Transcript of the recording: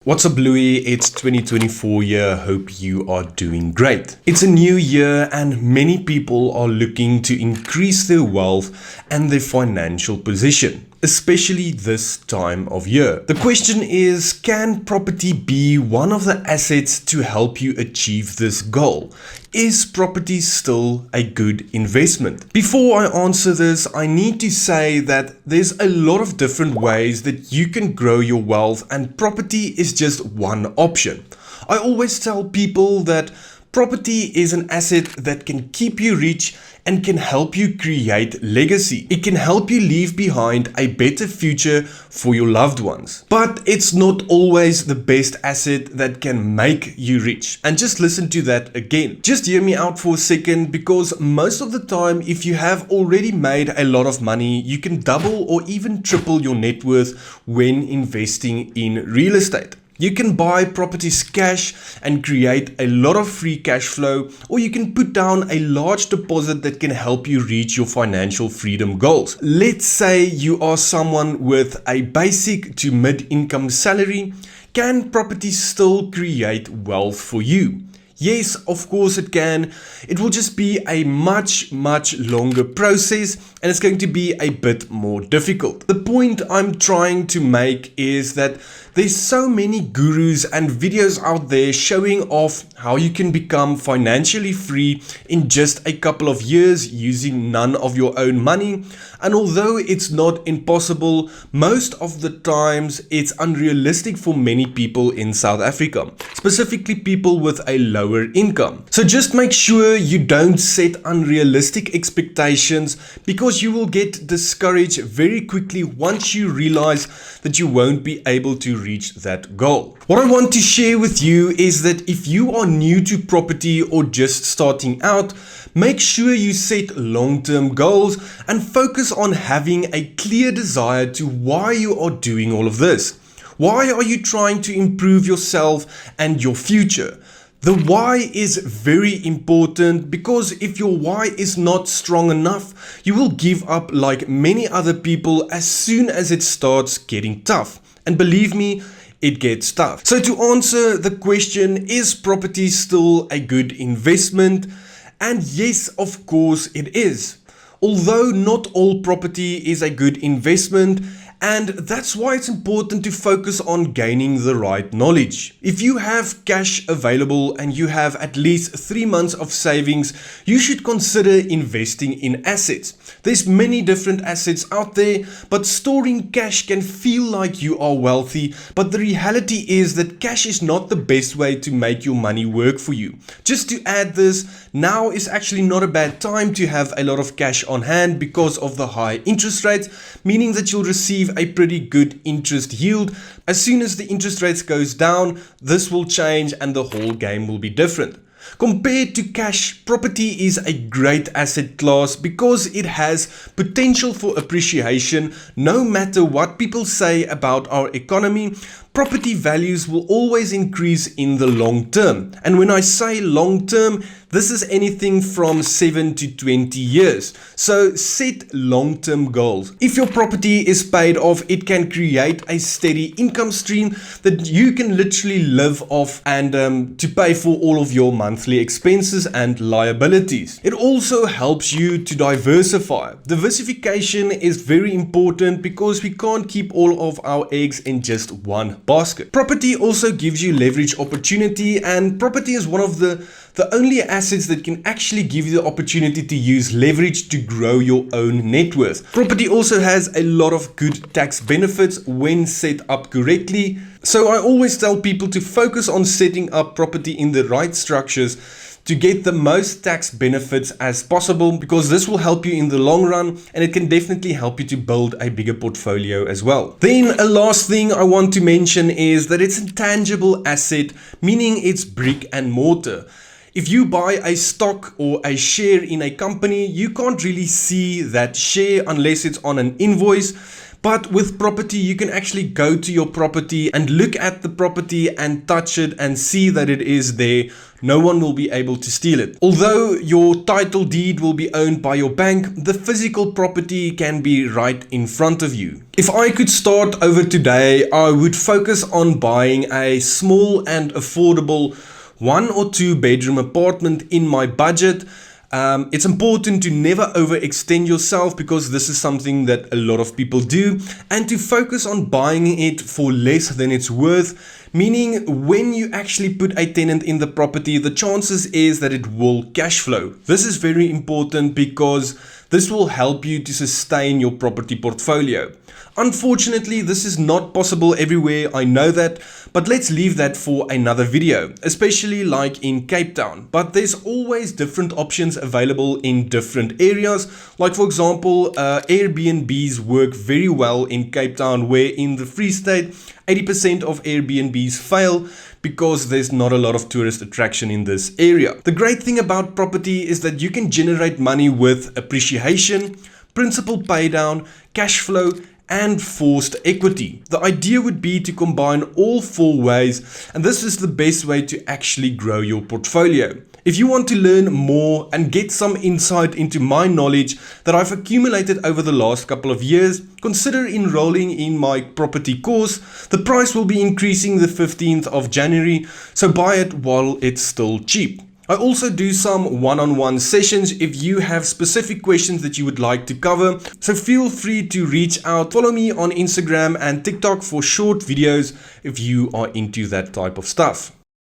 What's up, Louis? It's 2024 year. Hope you are doing great. It's a new year and many people are looking to increase their wealth and their financial position, especially this time of year. The question is, can property be one of the assets to help you achieve this goal? Is property still a good investment? Before I answer this, I need to say that there's a lot of different ways that you can grow your wealth, and property is just one option. I always tell people that property is an asset that can keep you rich and can help you create legacy. It can help you leave behind a better future for your loved ones. But it's not always the best asset that can make you rich. And just listen to that again. Just hear me out for a second, because most of the time, if you have already made a lot of money, you can double or even triple your net worth when investing in real estate. You can buy properties cash and create a lot of free cash flow, or you can put down a large deposit that can help you reach your financial freedom goals. Let's say you are someone with a basic to mid-income salary. Can property still create wealth for you? Yes, of course it can. It will just be a much longer process, and it's going to be a bit more difficult. The point I'm trying to make is that there's so many gurus and videos out there showing off how you can become financially free in just a couple of years using none of your own money. And although it's not impossible, most of the times it's unrealistic for many people in South Africa, specifically people with a lower income. So just make sure you don't set unrealistic expectations, because you will get discouraged very quickly once you realize that you won't be able to reach that goal. What I want to share with you is that if you are new to property or just starting out, make sure you set long-term goals and focus on having a clear desire to why you are doing all of this. Why are you trying to improve yourself and your future? The why is very important, because if your why is not strong enough, you will give up like many other people as soon as it starts getting tough. And believe me, it gets tough. So to answer the question, is property still a good investment? And yes, of course it is. Although not all property is a good investment, and that's why it's important to focus on gaining the right knowledge. If you have cash available and you have at least 3 months of savings, you should consider investing in assets. There's many different assets out there, but storing cash can feel like you are wealthy, but the reality is that cash is not the best way to make your money work for you. Just to add this, now is actually not a bad time to have a lot of cash on hand because of the high interest rates, meaning that you'll receive a pretty good interest yield. As soon as the interest rates goes down, this will change and the whole game will be different. Compared to cash, property is a great asset class because it has potential for appreciation. No matter what people say about our economy, property values will always increase in the long term. And when I say long term, this is anything from 7 to 20 years. So set long-term goals. If your property is paid off, it can create a steady income stream that you can literally live off and to pay for all of your monthly expenses and liabilities. It also helps you to diversify. Diversification is very important because we can't keep all of our eggs in just one basket. Property also gives you leverage opportunity, and property is one of the only assets that can actually give you the opportunity to use leverage to grow your own net worth. Property also has a lot of good tax benefits when set up correctly. So I always tell people to focus on setting up property in the right structures to get the most tax benefits as possible, because this will help you in the long run, and it can definitely help you to build a bigger portfolio as well. Then a last thing I want to mention is that it's a tangible asset, meaning it's brick and mortar. If you buy a stock or a share in a company, you can't really see that share unless it's on an invoice. But with property, you can actually go to your property and look at the property and touch it and see that it is there. No one will be able to steal it. Although your title deed will be owned by your bank, the physical property can be right in front of you. If I could start over today, I would focus on buying a small and affordable 1 or 2 bedroom apartment in my budget. It's important to never overextend yourself, because this is something that a lot of people do, and to focus on buying it for less than it's worth, meaning when you actually put a tenant in the property, the chances is that it will cash flow. This is very important because this will help you to sustain your property portfolio. Unfortunately, this is not possible everywhere, I know that, but let's leave that for another video, especially like in Cape Town. But there's always different options available in different areas. Like for example, Airbnbs work very well in Cape Town, where in the Free State, 80% of Airbnbs fail because there's not a lot of tourist attraction in this area. The great thing about property is that you can generate money with appreciation, principal paydown, cash flow, and forced equity. The idea would be to combine all 4 ways, and this is the best way to actually grow your portfolio. If you want to learn more and get some insight into my knowledge that I've accumulated over the last couple of years, consider enrolling in my property course. The price will be increasing the 15th of January, so buy it while it's still cheap. I also do some one-on-one sessions if you have specific questions that you would like to cover, so feel free to reach out. Follow me on Instagram and TikTok for short videos if you are into that type of stuff.